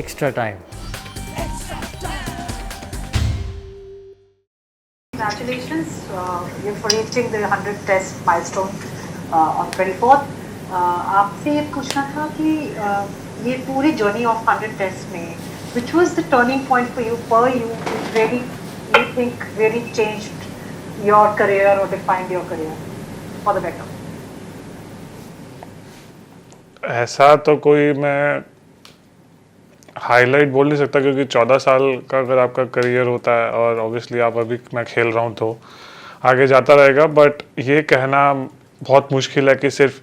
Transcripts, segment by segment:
extra time. Congratulations, you're for reaching the 100 test milestone on 24th. आपसे ये पूछना था कि ये पूरी journey of 100 tests में, which was the turning point for you, which really you think really changed your career or defined your career for the better? ऐसा तो कोई मैं हाईलाइट बोल नहीं सकता, क्योंकि 14 साल का अगर आपका करियर होता है और ऑब्वियसली आप अभी मैं खेल रहा हूँ तो आगे जाता रहेगा, बट ये कहना बहुत मुश्किल है कि सिर्फ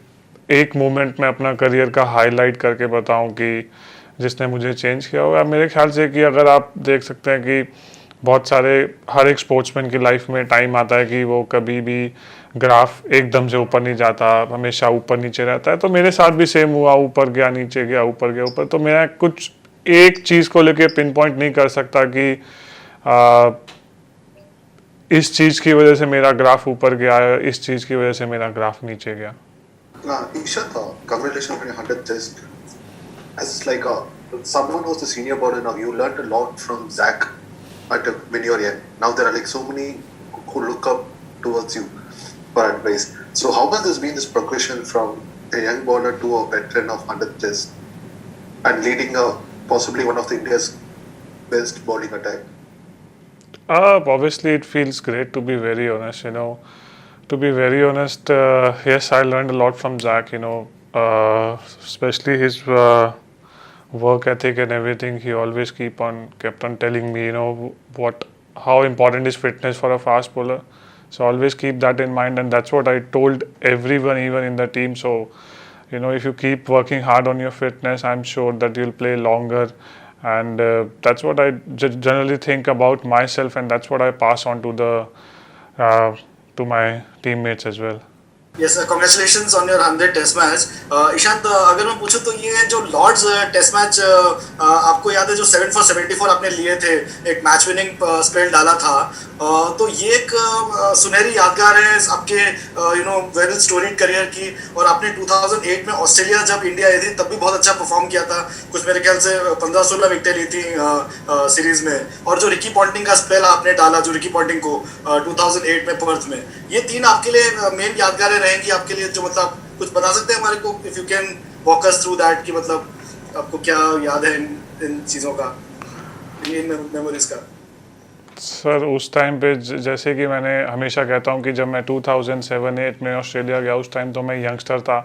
एक मोमेंट में अपना करियर का हाईलाइट करके बताऊं कि जिसने मुझे चेंज किया होगा। मेरे ख्याल से कि अगर आप देख सकते हैं कि बहुत सारे हर एक स्पोर्ट्समैन की लाइफ में टाइम आता है कि वो कभी भी ग्राफ एकदम से ऊपर नहीं जाता, हमेशा ऊपर नीचे रहता है। तो मेरे साथ भी सेम हुआ, ऊपर गया नीचे गया ऊपर गया ऊपर। तो मैं कुछ एक चीज़ को लेके पिन पॉइंट नहीं कर सकता कि इस चीज़ की वजह से मेरा ग्राफ ऊपर गया है, इस चीज़ की वजह से मेरा ग्राफ नीचे गया। Ishant, congratulations on your 100th test. As like someone who's the senior bowler now, you learned a lot from Zach when you were young. Now there are like so many who look up towards you for advice. So how has this been, this progression from a young bowler to a veteran of 100 test and leading possibly one of the India's best bowling attack? Obviously, it feels great, to be very honest. To be very honest, yes, I learned a lot from Zach. Especially his work ethic and everything. He always kept on telling me, how important is fitness for a fast bowler. So always keep that in mind, and that's what I told everyone, even in the team. So, if you keep working hard on your fitness, I'm sure that you'll play longer. And that's what I generally think about myself, and that's what I pass on to my teammates as well. Yes, congratulations on your 100 test match. Ishant, अगर मैं पूछूं तो ये जो Lord's test match आपको याद है जो 7 for 74 आपने लिए थे, एक मैच विनिंग स्पेल डाला था, तो ये एक सुनहरी यादगार है आपके वेल स्टोरीड करियर की. और आपने 2008 में ऑस्ट्रेलिया जब इंडिया आई थी तब भी बहुत अच्छा परफॉर्म किया था, कुछ मेरे ख्याल से 15-16 विकेटें ली थी सीरीज में. और जो रिकी पॉन्टिंग का स्पेल आपने डाला, जो रिकी पॉन्टिंग को 2008 में पर्थ में, ये तीन आपके लिए मेन यादगारें रहेंगी आपके लिए. जो मतलब कुछ बता सकते हैं हमारे को, if you can walk us through that, कि मतलब आपको क्या याद है इन चीज़ों का, इन मेमोरीज का. सर, उस टाइम पे जैसे कि मैंने हमेशा कहता हूँ कि जब मैं 2007-8 में ऑस्ट्रेलिया गया, उस टाइम तो मैं यंगस्टर था,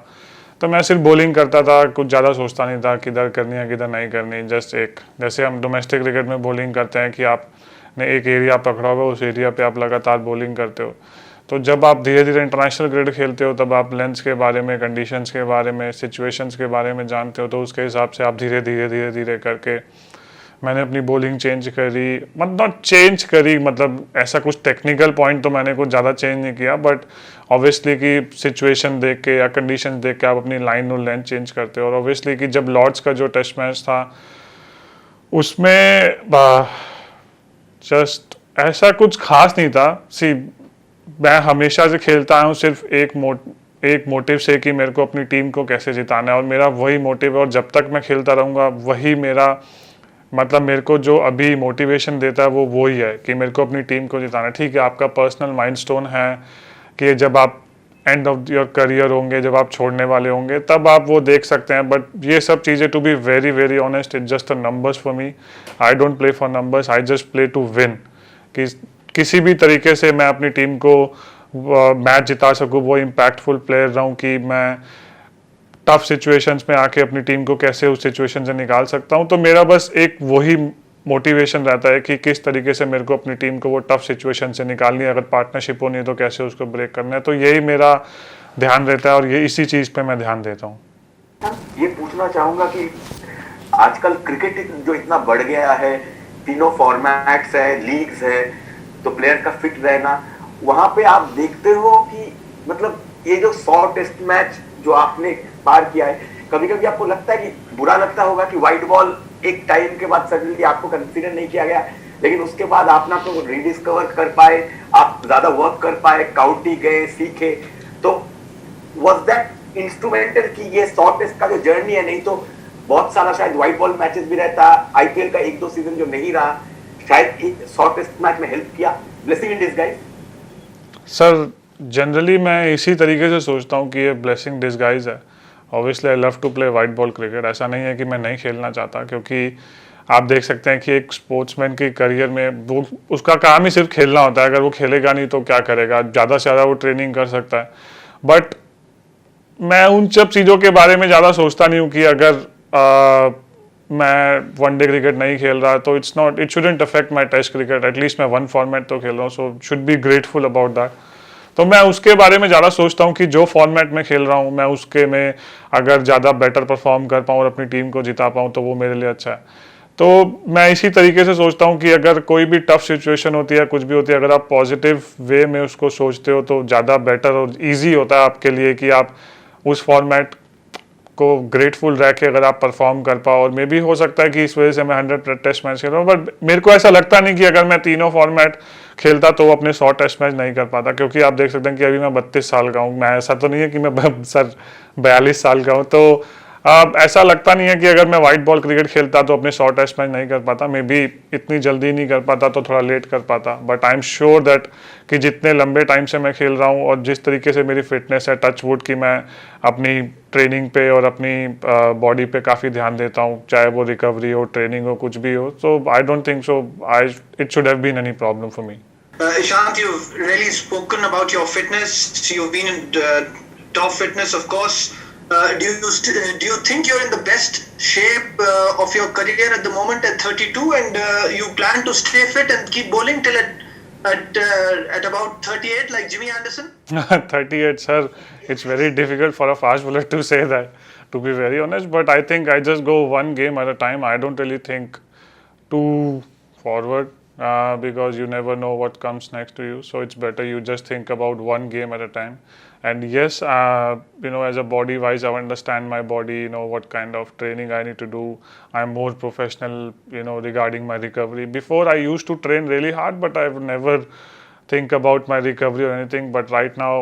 तो मैं सिर्फ बॉलिंग करता था, कुछ ज़्यादा सोचता नहीं था किधर करनी है किधर नहीं करनी. जस्ट जैसे हम डोमेस्टिक क्रिकेट में बॉलिंग करते हैं कि आपने एक एरिया पकड़ा हुआ, उस एरिया पे आप लगातार बॉलिंग करते हो. तो जब आप धीरे धीरे इंटरनेशनल क्रिकेट खेलते हो, तब आप लेंस के बारे में, कंडीशंस के बारे में, सिचुएशंस के बारे में जानते हो. तो उसके हिसाब से आप धीरे धीरे करके मैंने अपनी बॉलिंग चेंज करी. मतलब ऐसा कुछ टेक्निकल पॉइंट तो मैंने कुछ ज़्यादा चेंज नहीं किया, बट ऑब्वियसली कि सिचुएशन देख के या कंडीशन देख के आप अपनी लाइन और लेंथ चेंज करते हो. और ऑब्वियसली कि जब लॉर्ड्स का जो टेस्ट मैच था, उसमें जस्ट ऐसा कुछ खास नहीं था. मैं हमेशा से खेलता आया हूँ सिर्फ एक मोटिव से कि मेरे को अपनी टीम को कैसे जिताना है, और मेरा वही मोटिव है. और जब तक मैं खेलता रहूँगा, वही मेरा मतलब मेरे को जो अभी मोटिवेशन देता है वो ही है कि मेरे को अपनी टीम को जिताना है. ठीक है, आपका पर्सनल माइलस्टोन है कि जब आप एंड ऑफ योर करियर होंगे, जब आप छोड़ने वाले होंगे, तब आप वो देख सकते हैं. बट ये सब चीज़ें, to be very very honest, it's just a numbers for me. I don't play for numbers, I just play to win. कि किसी भी तरीके से मैं अपनी टीम को मैच जिता सकूँ, वो इम्पैक्टफुल प्लेयर रहूँ, कि मैं टफ सिचुएशंस में आके अपनी टीम को कैसे उस सिचुएशन से निकाल सकता हूँ. तो मेरा बस एक वही मोटिवेशन रहता है कि किस तरीके से मेरे को अपनी टीम को वो टफ सिचुएशन से निकालनी है. अगर पार्टनरशिप होनी है तो कैसे उसको ब्रेक करना है. तो यही मेरा ध्यान रहता है, और ये इसी चीज़ पे मैं ध्यान देता हूँ. ये पूछना चाहूँगा कि आजकल क्रिकेट जो इतना बढ़ गया है, तीनों फॉर्मेट्स है, लीग्स है, तो प्लेयर का फिट रहना, वहाँ पे आप देखते हो कि मतलब ये जो 100 टेस्ट मैच जो आपने पार किया है, कभी कभी आपको लगता है कि बुरा लगता होगा कि वाइट बॉल एक टाइम के बाद सडनली आपको कंसीडर नहीं किया गया, लेकिन उसके बाद आपने आपको रीडिस्कवर कर पाए, आप ज्यादा वर्क कर पाए, काउंटी गए, सीखे. तो वाज दैट इंस्ट्रूमेंटल कि ये 100 टेस्ट का जो जर्नी है, नहीं तो बहुत सारा शायद व्हाइट बॉल मैचेस भी रहता, आईपीएल का 1-2 सीजन जो नहीं रहा, शायद 100 टेस्ट मैच में हेल्प किया, blessing in disguise. Sir generally मैं इसी तरीके से सोचता हूँ कि ये ब्लेसिंग डिसगाइज है। Obviously I love to play white ball cricket, ऐसा नहीं है कि मैं नहीं खेलना चाहता, क्योंकि आप देख सकते हैं कि एक स्पोर्ट्समैन की करियर में वो उसका काम ही सिर्फ खेलना होता है। अगर वो खेलेगा नहीं तो क्या करेगा, ज़्यादा से ज़्यादा वो ट्रेनिंग कर सकता है। बट मैं उन सब चीज़ों के बारे में ज़्यादा सोचता नहीं हूँ कि अगर मैं वनडे क्रिकेट नहीं खेल रहा तो it shouldn't affect my test cricket. At least मैं वन फॉर्मेट तो खेल रहा हूँ, so should be grateful about that. तो मैं उसके बारे में ज़्यादा सोचता हूँ कि जो फॉर्मेट में खेल रहा हूँ मैं उसके में अगर ज़्यादा बेटर परफॉर्म कर पाऊँ और अपनी टीम को जिता पाऊँ तो वो मेरे लिए अच्छा है। तो मैं इसी तरीके से सोचता हूँ कि अगर कोई भी टफ सिचुएशन होती है, कुछ भी होती है, अगर आप पॉजिटिव वे में उसको सोचते हो तो ज़्यादा बेटर और ईजी होता है आपके लिए कि आप उस फॉर्मेट को ग्रेटफुल रह के अगर आप परफॉर्म कर पाओ। और मे भी हो सकता है कि इस वजह से मैं 100 टेस्ट मैच खेल रहा हूँ, बट मेरे को ऐसा लगता नहीं कि अगर मैं तीनों फॉर्मेट खेलता तो वो अपने 100 टेस्ट मैच नहीं कर पाता, क्योंकि आप देख सकते हैं कि अभी मैं 32 साल का हूँ। मैं ऐसा तो नहीं है कि मैं सर 42 साल का हूँ, तो ऐसा लगता नहीं है कि अगर मैं वाइट बॉल क्रिकेट खेलता तो अपने 100 टेस्ट मैच नहीं कर पाता। मे बी इतनी जल्दी नहीं कर पाता तो थोड़ा लेट कर पाता, but I am sure that कि जितने लंबे टाइम से मैं खेल रहा हूँ और जिस तरीके से मेरी फिटनेस है, टच वुड की मैं अपनी ट्रेनिंग पे और अपनी बॉडी पे काफ़ी ध्यान देता हूँ, चाहे वो रिकवरी हो, ट्रेनिंग हो, कुछ भी हो। So I don't think so it should have been any problem for me. Ishant, you've really spoken about your fitness. You've been in top fitness, of course. Do you think you're in the best shape of your career at the moment at 32, and you plan to stay fit and keep bowling till at about 38 like Jimmy Anderson? 38, sir. It's very difficult for a fast bowler to say that, to be very honest. But I think I just go one game at a time. I don't really think too forward because you never know what comes next to you. So it's better you just think about one game at a time. And yes, as a body wise, I understand my body, what kind of training I need to do. I'm more professional, regarding my recovery. Before I used to train really hard, but I would never think about my recovery or anything. But right now,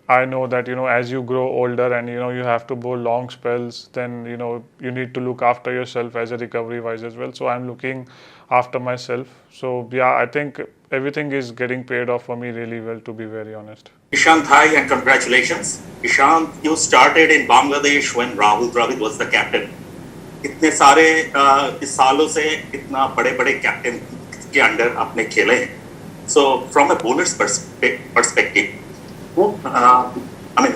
I know that, as you grow older and, you have to bowl long spells, then, you need to look after yourself as a recovery wise as well. So I'm looking after myself. So yeah, I think everything is getting paid off for me really well, to be very honest. Ishant, hi and congratulations. Ishant, you started in Bangladesh when Rahul Dravid was the captain. इतने सारे इस सालों से इतना बड़े-बड़े captain के under आपने खेले हैं. So from a bowler's perspective, who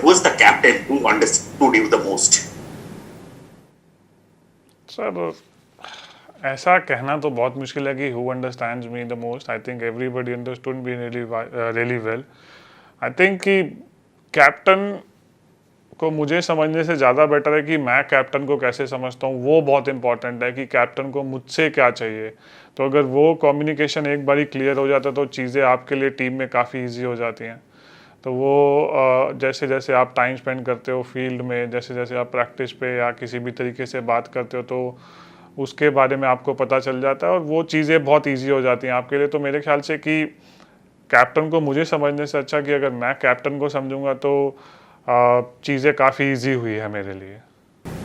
was the captain who understood you the most? Sir ऐसा कहना तो बहुत मुश्किल है कि who understands me the most. I think everybody understood me really well. I think कि कैप्टन को मुझे समझने से ज़्यादा बेटर है कि मैं कैप्टन को कैसे समझता हूँ, वो बहुत इंपॉर्टेंट है कि कैप्टन को मुझसे क्या चाहिए. तो अगर वो कम्युनिकेशन एक बारी क्लियर हो जाता है तो चीज़ें आपके लिए टीम में काफ़ी इजी हो जाती हैं. तो वो जैसे जैसे आप टाइम स्पेंड करते हो फील्ड में, जैसे जैसे आप प्रैक्टिस पे या किसी भी तरीके से बात करते हो तो उसके बारे में आपको पता चल जाता है और वो चीज़ें बहुत ईजी हो जाती हैं आपके लिए. तो मेरे ख्याल से कि कैप्टन को मुझे समझने से अच्छा कि अगर मैं कैप्टन को समझूंगा तो चीज़ें काफ़ी इजी हुई है मेरे लिए.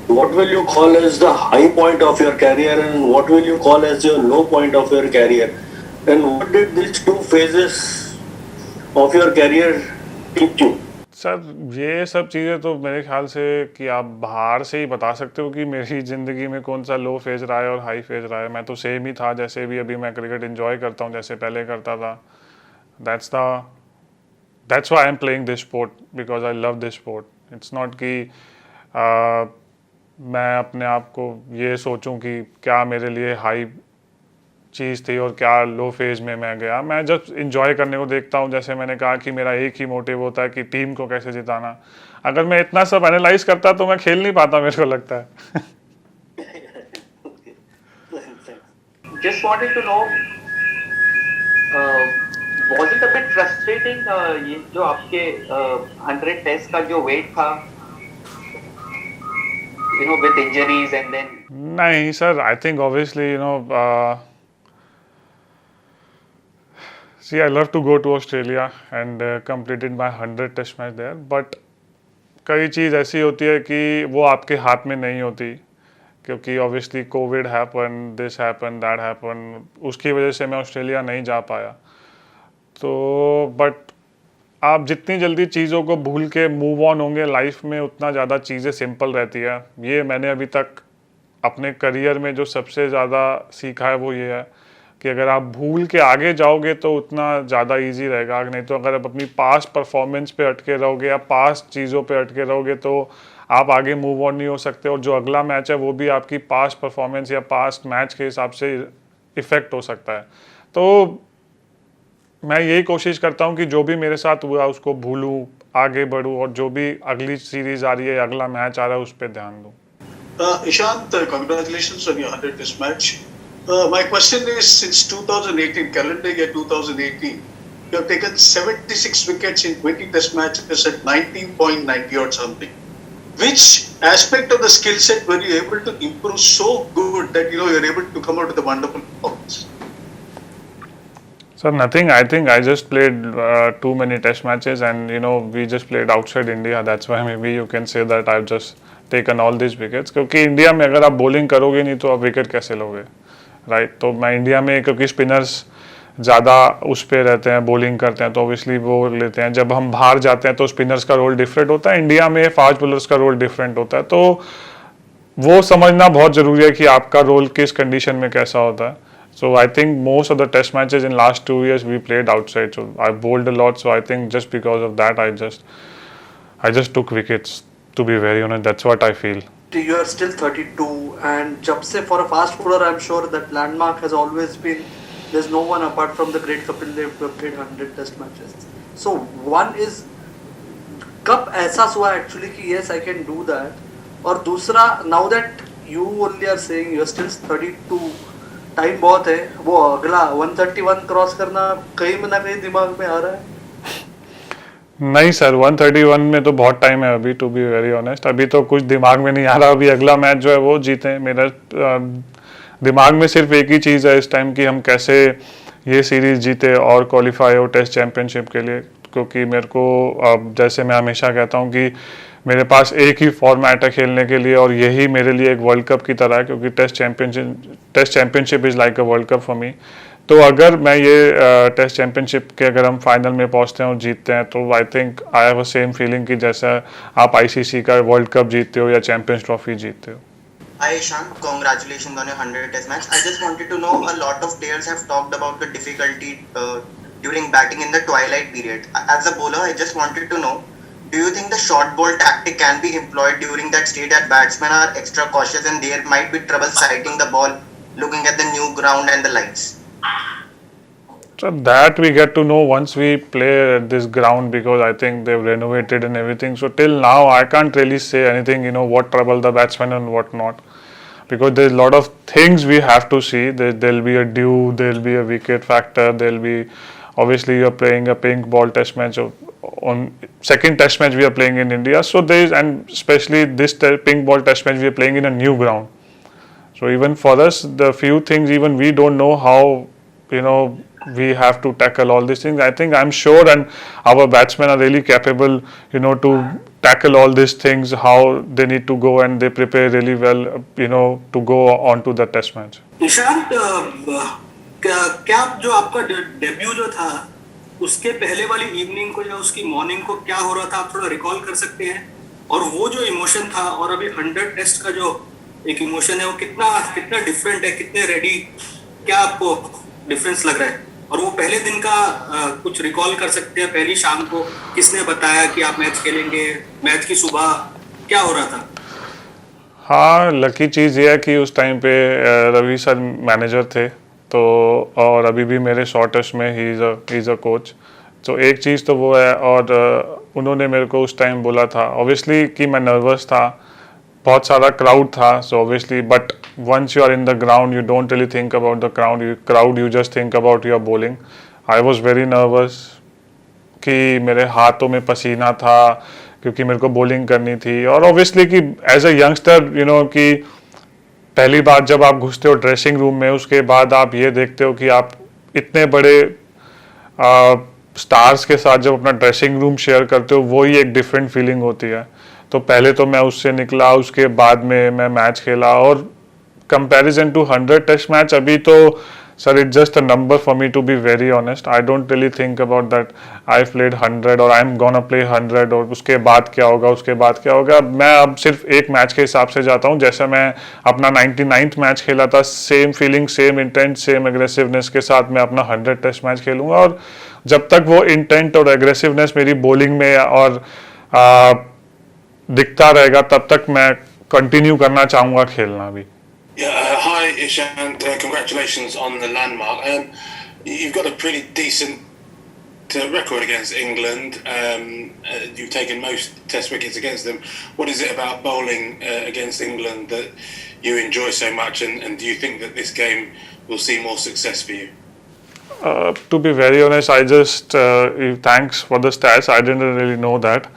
What will you call as the high point of your career and what will you call as your low point of your career? And what did these two phases of your career teach you? Sir ये सब चीज़ें तो मेरे ख्याल से कि आप बाहर से ही बता सकते हो कि मेरी ज़िंदगी में कौन सा लो फेज रहा है और हाई फेज रहा है. मैं तो सेम ही था जैसे भी अभी मैं क्रिकेट एंजॉय करता हूँ जैसे पहले करता था. That's why I'm playing this sport, because I love this sport. It's not कि मैं अपने आप को ये सोचूं कि क्या मेरे लिए हाई चीज़ थी और क्या लो फेज में मैं गया. मैं जब इंजॉय करने को देखता हूँ, जैसे मैंने कहा कि मेरा एक ही मोटिव होता है कि टीम को कैसे जिताना. अगर मैं इतना सब एनालाइज करता तो मैं खेल नहीं पाता, मेरे को लगता है. Just wanted to know, was it a bit frustrating ये जो आपके 100 टेस्ट का जो वेट था, with injuries and then? नहीं sir, I think obviously see I love to go to Australia and completed my 100 test match there, but कई चीज़ ऐसी होती है कि वो आपके हाथ में नहीं होती क्योंकि obviously Covid happen, this happen, that happen, उसकी वजह से मैं ऑस्ट्रेलिया नहीं जा पाया। तो बट आप जितनी जल्दी चीज़ों को भूल के मूव ऑन होंगे लाइफ में, उतना ज़्यादा चीज़ें सिंपल रहती है। ये मैंने अभी तक अपने करियर में जो सबसे ज़्यादा सीखा है वो ये है कि अगर आप भूल के आगे जाओगे तो उतना ज़्यादा इजी रहेगा। नहीं तो अगर आप अपनी पास्ट परफॉर्मेंस पे अटके रहोगे या पास्ट चीज़ों पे अटके रहोगे तो आप आगे मूव ऑन नहीं हो सकते, और जो अगला मैच है वो भी आपकी पास्ट परफॉर्मेंस या पास्ट मैच के हिसाब से इफ़ेक्ट हो सकता है। तो मैं यही कोशिश करता हूँ कि जो भी मेरे साथ हुआ उसको भूलूँ, आगे बढ़ूँ, और जो भी अगली सीरीज़ आ रही है, अगला मैच आ रहा है, उस पर ध्यान दूँ। Ishant, congratulations on your 100 Test match. My question is, since 2018, calendar year 2018, you have taken 76 wickets in 20 Test matches at 19.90 or something. Which aspect of the skill set were you able to improve so good that you're able to come out with a wonderful performance? Sir, nothing. I think I just played too many Test matches, and we just played outside India. That's why maybe you can say that I've just taken all these wickets. क्योंकि India में अगर आप bowling करोगे नहीं तो आप wicket कैसे लोगे, राइट? तो मैं इंडिया में क्योंकि स्पिनर्स ज़्यादा उस पे रहते हैं, बॉलिंग करते हैं, तो ऑब्वियसली वो लेते हैं। जब हम बाहर जाते हैं तो स्पिनर्स का रोल डिफरेंट होता है, इंडिया में फास्ट बॉलर्स का रोल डिफरेंट होता है। तो वो समझना बहुत ज़रूरी है कि आपका रोल किस कंडीशन में कैसा होता है। So I think most of the Test matches in last 2 years we played outside. So I bowled a lot. So I think just because of that, I just took wickets. To be very honest, that's what I feel. You are still 32, and जब से for a fast bowler, I'm sure that landmark has always been. There's no one apart from the great Kapil Dev who have played 100 Test matches. So one is कब एहसास हुआ actually कि yes I can do that, और दूसरा now that you only are saying you are still 32. Time बहुत है, वो अगला 131 क्रॉस करना कहीं ना कहीं दिमाग में आ रहा है? नहीं सर, 131 में तो बहुत टाइम है अभी, टू बी वेरी ऑनेस्ट। अभी तो कुछ दिमाग में नहीं आ रहा। अभी अगला मैच जो है वो जीते। मेरा दिमाग में सिर्फ एक ही चीज़ है इस टाइम कि हम कैसे ये सीरीज़ जीते और क्वालिफाई हो टेस्ट चैम्पियनशिप के लिए। क्योंकि मेरे को जैसे मैं हमेशा कहता हूँ कि मेरे पास एक ही फॉर्मेट है खेलने के लिए, और यही मेरे लिए एक वर्ल्ड कप की तरह है, क्योंकि test championship is like a World Cup for me. तो अगर मैं ये टेस्ट चैम्पियनशिप के अगर हम फाइनल में पहुंचते हैं और जीतते हैं तो I think I have a same feeling कि जैसा आप आईसीसी का वर्ल्ड कप जीतते हो या चैंपियंस ट्रॉफी जीतते हो। Hi Ishant, congratulations on your 100 Test match. I just wanted to know, a lot of players have talked about the difficulty during batting in the twilight period. As a bowler, I just wanted to know, do you think the short ball tactic can be employed during that stage that batsmen are extra cautious and there might be trouble sighting the ball, looking at the new ground and the lights? So that we get to know once we play at this ground, because I think they've renovated and everything. So till now I can't really say anything, what trouble the batsmen and what not, because there's a lot of things we have to see. There'll be a dew, there'll be a wicket factor, there'll be, obviously you're playing a pink ball test match. On second test match we are playing in India, so there is, and especially this pink ball test match we are playing in a new ground. So even for us, the few things even we don't know how, we have to tackle all these things. I think, I'm sure, and our batsmen are really capable, to tackle all these things, how they need to go, and they prepare really well, to go on to the test match. Nishant, क्या जो आपका debut जो था उसके पहले वाली evening को या उसकी मॉर्निंग को क्या हो रहा था, आप थोड़ा रिकॉल कर सकते हैं? और वो जो इमोशन था और अभी 100 टेस्ट का जो एक इमोशन है वो कितना डिफरेंट है, कितने रेडी, क्या आपको डिफरेंस लग रहा है? और वो पहले दिन का कुछ रिकॉल कर सकते हैं? पहली शाम को किसने बताया कि आप मैच खेलेंगे, मैच की सुबह क्या हो रहा था? हाँ, लकी चीज़ ये है कि उस टाइम पे रवि सर मैनेजर थे, तो और अभी भी मेरे शॉर्टेस्ट में ही इज़ अ कोच। तो एक चीज़ तो वो है, और उन्होंने मेरे को उस टाइम बोला था ऑब्वियसली कि मैं नर्वस था, बहुत सारा क्राउड था, so obviously, but once you are in the ground you don't really think about the crowd, you just think about your bowling. I was very nervous कि मेरे हाथों में पसीना था क्योंकि मेरे को बॉलिंग करनी थी, और ऑब्वियसली कि एज अ यंगस्टर कि पहली बार जब आप घुसते हो ड्रेसिंग रूम में, उसके बाद आप ये देखते हो कि आप इतने बड़े स्टार्स के साथ जब अपना ड्रेसिंग रूम शेयर करते हो, वही एक डिफरेंट फीलिंग होती है। तो पहले तो मैं उससे निकला, उसके बाद में मैं मैच खेला, और comparison to 100 टेस्ट मैच, अभी तो sir it's just a number for me to be very honest. I don't really think about that I played 100 और आई एम गोना प्ले 100 और उसके बाद क्या होगा, उसके बाद क्या होगा. मैं अब सिर्फ एक मैच के हिसाब से जाता हूँ. जैसे मैं अपना 99th मैच खेला था, same feeling, same intent, same aggressiveness के साथ मैं अपना 100 टेस्ट मैच खेलूंगा. और जब तक वो इंटेंट और एग्रेसिवनेस मेरी बॉलिंग में और दिखता रहेगा तब तक मैं कंटिन्यू करना चाहूँगा खेलना भी. Hi Ishant, congratulations on the landmark. You've got a pretty decent record against England. You've taken most test wickets against them. What is it about bowling against England that you enjoy so much, and do you think that this game will see more success for you? To be very honest, I just thanks for the stats. I didn't really know that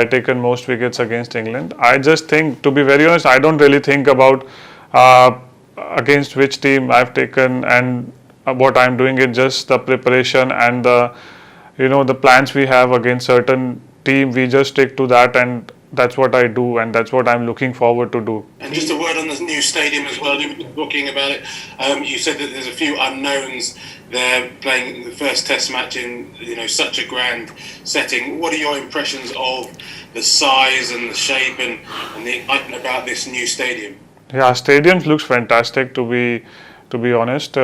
I taken most wickets against England. I just think, to be very honest, I don't really think about against which team I've taken and what I'm doing. It just the preparation and the plans we have against certain team. We just stick to that, and that's what I do, and that's what I'm looking forward to do. And just a word on the new stadium as well. You've been talking about it. You said that there's a few unknowns there playing the first test match in such a grand setting. What are your impressions of the size and the shape and the excitement about this new stadium? Yeah, stadium looks fantastic, to be honest.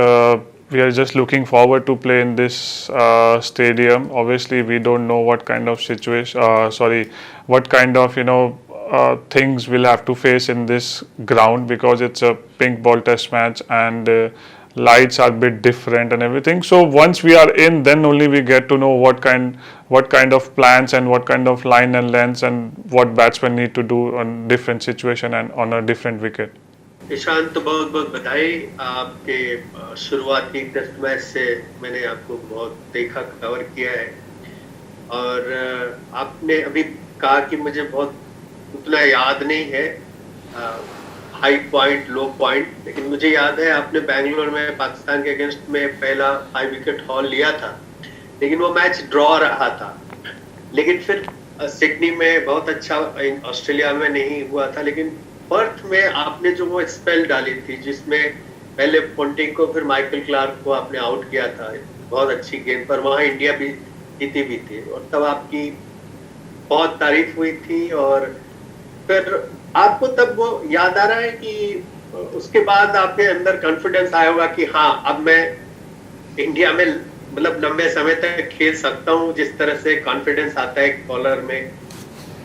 We are just looking forward to play in this stadium. Obviously, we don't know what kind of what kind of things we'll have to face in this ground, because it's a pink ball test match and lights are a bit different and everything. So once we are in, then only we get to know what kind of plans and what kind of line and lengths and what batsmen need to do on different situation and on a different wicket. Ishant, बहुत बहुत बधाई. आपके शुरुआती test match से मैंने आपको बहुत देखा, कवर किया है, और आपने अभी कहा कि मुझे बहुत उतना याद नहीं है हाई पॉइंट, लो पॉइंट, लेकिन मुझे याद है आपने बेंगलोर में पाकिस्तान के अगेंस्ट में पहला 5 विकेट हॉल लिया था, लेकिन वो मैच ड्रॉ रहा था. लेकिन फिर सिडनी में बहुत अच्छा, ऑस्ट्रेलिया में नहीं हुआ था, लेकिन पर्थ में आपने जो वो स्पेल डाली थी जिसमें पहले पोंटिंग को फिर माइकल क्लार्क को आपने आउट किया था बहुत अच्छी गेंद पर, वहाँ इंडिया भी जीती भी थी, और तब आपकी बहुत तारीफ हुई थी. और फिर आपको तब वो याद आ रहा है कि उसके बाद आपके अंदर कॉन्फिडेंस आया होगा कि हाँ, अब मैं इंडिया में मतलब लंबे समय तक खेल सकता हूँ, जिस तरह से कॉन्फिडेंस आता है एक बॉलर में,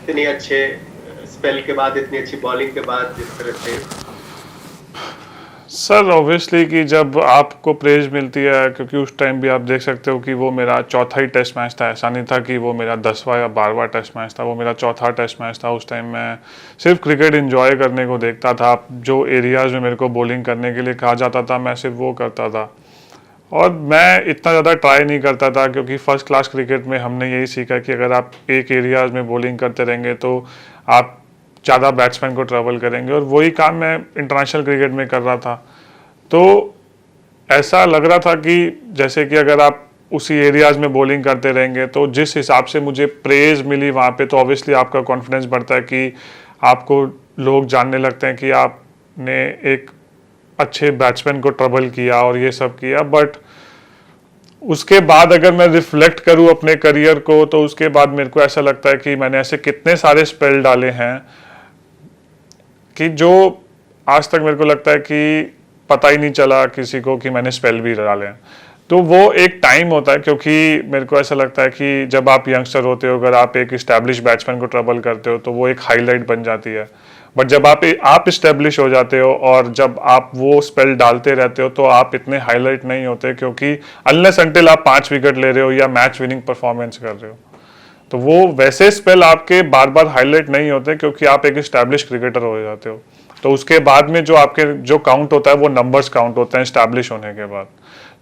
इतने अच्छे स्पेल के बाद, इतनी अच्छी बॉलिंग के बाद, जिस तरह से. सर ऑब्वियसली कि जब आपको प्रेज मिलती है, क्योंकि उस टाइम भी आप देख सकते हो कि वो मेरा चौथा ही टेस्ट मैच था. ऐसा नहीं था कि वो मेरा 10वां या 12वां टेस्ट मैच था, वो मेरा चौथा टेस्ट मैच था. उस टाइम मैं सिर्फ क्रिकेट एंजॉय करने को देखता था. जो एरियाज़ में मेरे को बॉलिंग करने के लिए कहा जाता था, मैं सिर्फ वो करता था, और मैं इतना ज़्यादा ट्राई नहीं करता था, क्योंकि फर्स्ट क्लास क्रिकेट में हमने यही सीखा कि अगर आप एक एरियाज़ में बॉलिंग करते रहेंगे तो आप ज़्यादा बैट्समैन को ट्रबल करेंगे, और वही काम मैं इंटरनेशनल क्रिकेट में कर रहा था. तो ऐसा लग रहा था कि जैसे कि अगर आप उसी एरियाज़ में बॉलिंग करते रहेंगे, तो जिस हिसाब से मुझे प्रेज मिली वहाँ पे, तो ऑब्वियसली आपका कॉन्फिडेंस बढ़ता है कि आपको लोग जानने लगते हैं कि आपने एक अच्छे बैट्समैन को ट्रबल किया और ये सब किया. बट उसके बाद अगर मैं रिफ्लेक्ट करूँ अपने करियर को, तो उसके बाद मेरे को ऐसा लगता है कि मैंने ऐसे कितने सारे स्पेल डाले हैं कि जो आज तक मेरे को लगता है कि पता ही नहीं चला किसी को कि मैंने स्पेल भी डाले हैं. तो वो एक टाइम होता है, क्योंकि मेरे को ऐसा लगता है कि जब आप यंगस्टर होते हो, अगर आप एक इस्टेब्लिश बैट्समैन को ट्रबल करते हो तो वो एक हाईलाइट बन जाती है. बट जब आप इस्टेब्लिश हो जाते हो और जब आप वो स्पेल डालते रहते हो, तो आप इतने हाईलाइट नहीं होते, क्योंकि अनलेस अनटिल आप 5 विकेट ले रहे हो या मैच विनिंग परफॉर्मेंस कर रहे हो, तो वो वैसे स्पेल आपके बार बार हाईलाइट नहीं होते, क्योंकि आप एक इस्टेब्लिश क्रिकेटर हो जाते हो. तो उसके बाद में जो काउंट होता है वो नंबर्स काउंट होते हैं इस्टेब्लिश होने के बाद.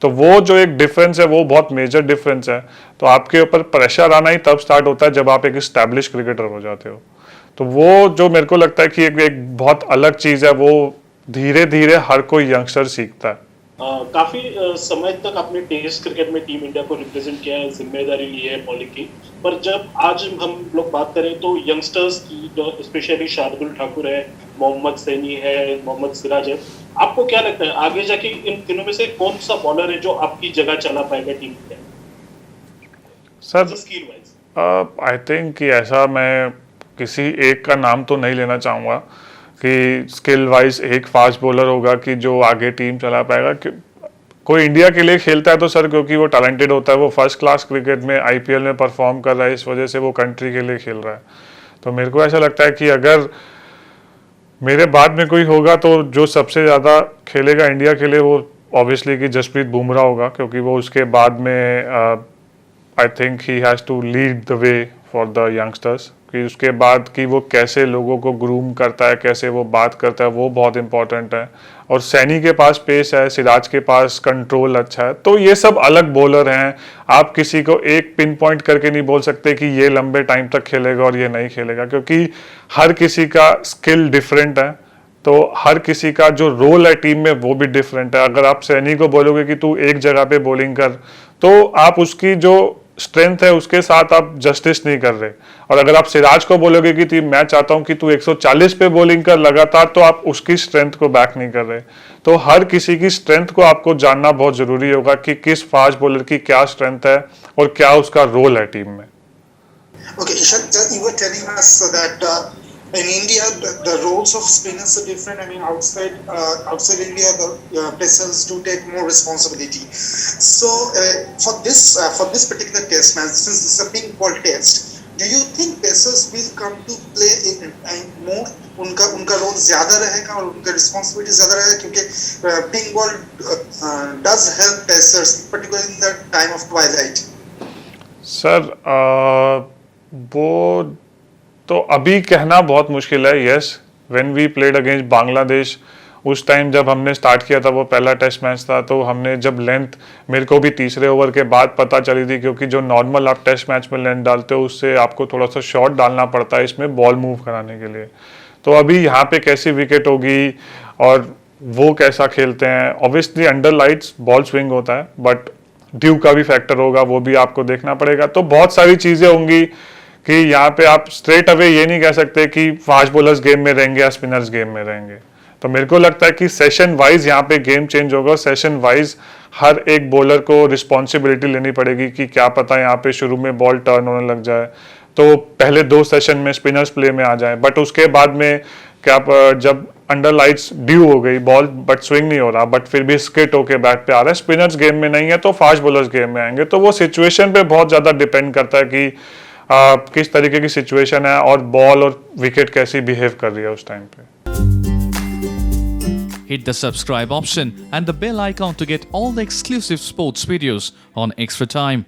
तो वो जो एक डिफरेंस है, वो बहुत मेजर डिफरेंस है. तो आपके ऊपर प्रेशर आना ही तब स्टार्ट होता है जब आप एक इस्टेब्लिश क्रिकेटर हो जाते हो. तो वो जो मेरे को लगता है कि एक बहुत अलग चीज़ है, वो धीरे धीरे हर कोई यंगस्टर सीखता है. काफी समय तक आपने टेस्ट क्रिकेट में टीम इंडिया को रिप्रेजेंट किया है, जिम्मेदारी ली है बॉलिंग की, पर जब आज हम लोग बात करें तो यंगस्टर्स की, जो स्पेशली शार्दुल ठाकुर है, मोहम्मद सैनी है, मोहम्मद सिराज है, आपको क्या लगता है आगे जाके इन तीनों में से कौन सा बॉलर है जो आपकी जगह चला पाएगा टीम में? सर आई थिंक कि ऐसा मैं किसी एक का नाम तो नहीं लेना चाहूँगा कि स्किल वाइज एक फास्ट बॉलर होगा कि जो आगे टीम चला पाएगा। कोई इंडिया के लिए खेलता है तो सर क्योंकि वो टैलेंटेड होता है, वो फर्स्ट क्लास क्रिकेट में आईपीएल में परफॉर्म कर रहा है, इस वजह से वो कंट्री के लिए खेल रहा है। तो मेरे को ऐसा लगता है कि अगर मेरे बाद में कोई होगा तो जो सबसे ज़्यादा खेलेगा इंडिया के लिए वो ऑब्वियसली कि जसप्रीत बुमराह होगा, क्योंकि वो उसके बाद में I think he has to lead the way for the youngsters, कि उसके बाद कि वो कैसे लोगों को ग्रूम करता है, कैसे वो बात करता है, वो बहुत इंपॉर्टेंट है। और सैनी के पास पेस है, सिराज के पास कंट्रोल अच्छा है, तो ये सब अलग बॉलर हैं। आप किसी को एक पिन पॉइंट करके नहीं बोल सकते कि ये लंबे टाइम तक खेलेगा और ये नहीं खेलेगा, क्योंकि हर किसी का स्किल डिफरेंट है, तो हर किसी का जो रोल है टीम में वो भी डिफरेंट है। अगर आप सैनी को बोलोगे कि तू एक जगह पे बॉलिंग कर, तो आप उसकी जो स्ट्रेंथ है उसके साथ आप जस्टिस नहीं कर रहे। और अगर आप सिराज को बोलोगे कि मैं चाहता हूं कि तू 140 पे बॉलिंग कर लगातार, तो आप उसकी स्ट्रेंथ को बैक नहीं कर रहे। तो हर किसी की स्ट्रेंथ को आपको जानना बहुत जरूरी होगा कि किस फास्ट बॉलर की क्या स्ट्रेंथ है और क्या उसका रोल है टीम में। Okay, Ishant, you were telling us that in India the roles of spinners are different. I mean, outside India, the pacers do take more responsibility. So for this particular test match, since this is a pink ball test, do you think pacers will come to play in more? उनका role ज्यादा रहेगा और उनका responsibility ज्यादा रहेगा, क्योंकि pink ball does help pacers, particularly in the time of twilight. Sir वो तो अभी कहना बहुत मुश्किल है। Yes, when we played against Bangladesh, उस टाइम जब हमने स्टार्ट किया था, वो पहला टेस्ट मैच था, तो हमने जब लेंथ, मेरे को भी तीसरे ओवर के बाद पता चली थी, क्योंकि जो नॉर्मल आप टेस्ट मैच में लेंथ डालते हो उससे आपको थोड़ा सा शॉट डालना पड़ता है इसमें बॉल मूव कराने के लिए। तो अभी यहाँ पे कैसी विकेट होगी और वो कैसा खेलते हैं, obviously under lights ball swing होता है, बट ड्यू का भी फैक्टर होगा, वो भी आपको देखना पड़ेगा। तो बहुत सारी चीज़ें होंगी कि यहाँ पे आप स्ट्रेट अवे ये नहीं कह सकते कि फास्ट बॉलर्स गेम में रहेंगे या स्पिनर्स गेम में रहेंगे। तो मेरे को लगता है कि सेशन वाइज यहाँ पे गेम चेंज होगा, और सेशन वाइज हर एक बॉलर को रिस्पॉन्सिबिलिटी लेनी पड़ेगी कि क्या पता यहाँ पे शुरू में बॉल टर्न होने लग जाए, तो पहले 2 सेशन में स्पिनर्स प्ले में आ जाए, बट उसके बाद में क्या जब अंडर लाइट्स ड्यू हो गई बॉल बट स्विंग नहीं हो रहा, बट फिर भी स्किट होके बैट पे आ रहा है, स्पिनर्स गेम में नहीं है तो फास्ट बॉलर्स गेम में आएंगे। तो वो सिचुएशन पे बहुत ज़्यादा डिपेंड करता है कि किस तरीके की सिचुएशन है और बॉल और विकेट कैसी बिहेव कर रही है उस टाइम पे। Hit the subscribe option and the bell icon to get all the exclusive sports videos on Extra Time.